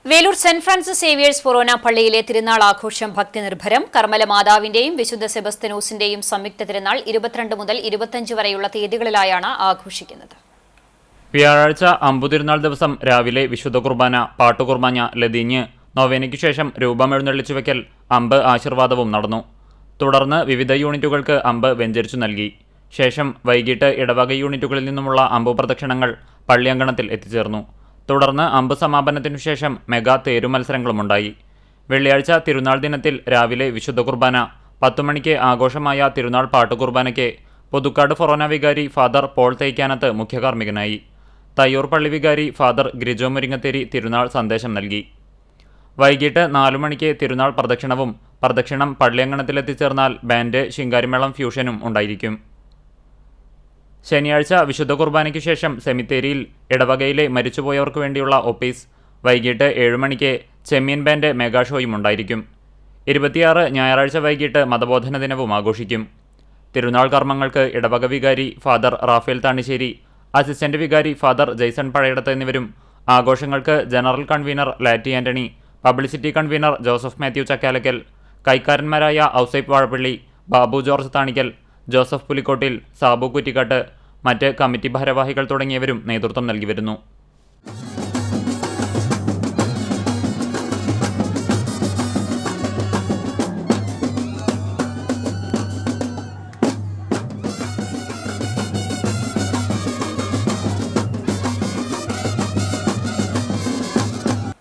Velur saint Francis Xavier's ഫൊറോന പള്ളിയിലെ തിരുനാൾ ആഘോഷം ഭക്തിനിർഭരം. കർമ്മല മാതാവിന്റെയും വിശുദ്ധ സെബസ്ത്യനോസിന്റെയും സംയുക്ത തിരുനാൾ 22 മുതൽ 25 വരെയുള്ള തീയതികളിലായാണ് ആഘോഷിക്കുന്നത്. വ്യാഴാഴ്ച അമ്പുതിരുനാൾ ദിവസം രാവിലെ വിശുദ്ധ കുർബാന, പാട്ടുകുർബാന, ലതീഞ്ഞ്, നൊവേനയ്ക്കു ശേഷം രൂപം എഴുന്നള്ളിച്ചു വയ്ക്കൽ, അമ്പ് ആശീർവാദവും നടന്നു. തുടർന്ന് വിവിധ യൂണിറ്റുകൾക്ക് അമ്പ് വെഞ്ചരിച്ചു നൽകി. ശേഷം വൈകിട്ട് ഇടവക യൂണിറ്റുകളിൽ നിന്നുമുള്ള അമ്പു പ്രദക്ഷിണങ്ങൾ പള്ളിയങ്കണത്തിൽ എത്തിച്ചേർന്നു. തുടർന്ന് അമ്പ് സമാപനത്തിനു ശേഷം മെഗാ തേരു മത്സരങ്ങളുമുണ്ടായി. വെള്ളിയാഴ്ച തിരുനാൾ ദിനത്തിൽ രാവിലെ വിശുദ്ധ കുർബാന, 10 മണിക്ക് ആഘോഷമായ തിരുനാൾ പാട്ടുകുർബാനയ്ക്ക് പുതുക്കാട് ഫൊറോന വികാരി ഫാദർ പോൾ തേയ്ക്കാനത്ത് മുഖ്യകാർമ്മികനായി. തയ്യൂർ പള്ളി വികാരി ഫാദർ ഗ്രിജോ മുരിങ്ങത്തേരി തിരുനാൾ സന്ദേശം നൽകി. വൈകിട്ട് 4 മണിക്ക് തിരുനാൾ പ്രദക്ഷിണവും പ്രദക്ഷിണം പള്ളിയങ്കണത്തിലെത്തിച്ചേർന്നാൽ ബാൻഡ്, ശിങ്കാരിമേളം, ഫ്യൂഷനും ഉണ്ടായിരിക്കും. ശനിയാഴ്ച വിശുദ്ധ കുർബാനയ്ക്കു ശേഷം സെമിത്തേരിയിൽ ഇടവകയിലെ മരിച്ചുപോയവർക്ക് വേണ്ടിയുള്ള ഒപ്പീസ്, വൈകിട്ട് 7 മണിക്ക് ചെമ്മീൻ ബാൻഡ് മെഗാ ഷോയും ഉണ്ടായിരിക്കും. 26 ഞായറാഴ്ച വൈകിട്ട് മതബോധന ദിനവും ആഘോഷിക്കും. തിരുനാൾ കർമ്മങ്ങൾക്ക് ഇടവക വികാരി ഫാദർ റാഫേൽ താണിശ്ശേരി, അസിസ്റ്റന്റ് വികാരി ഫാദർ ജെയ്സൺ പഴയടത്ത് എന്നിവരും, ആഘോഷങ്ങൾക്ക് general convener Latty Antony, publicity convener Joseph Mathew Chakkalakkal, കൈക്കാരന്മാരായ ഔസൈപ്പ് വാഴപ്പള്ളി, ബാബു ജോർജ് താണിക്കൽ, ജോസഫ് പുലിക്കോട്ടിൽ, സാബു കുറ്റിക്കാട്ട്, മറ്റ് കമ്മിറ്റി ഭാരവാഹികൾ തുടങ്ങിയവരും നേതൃത്വം നൽകി വരുന്നു.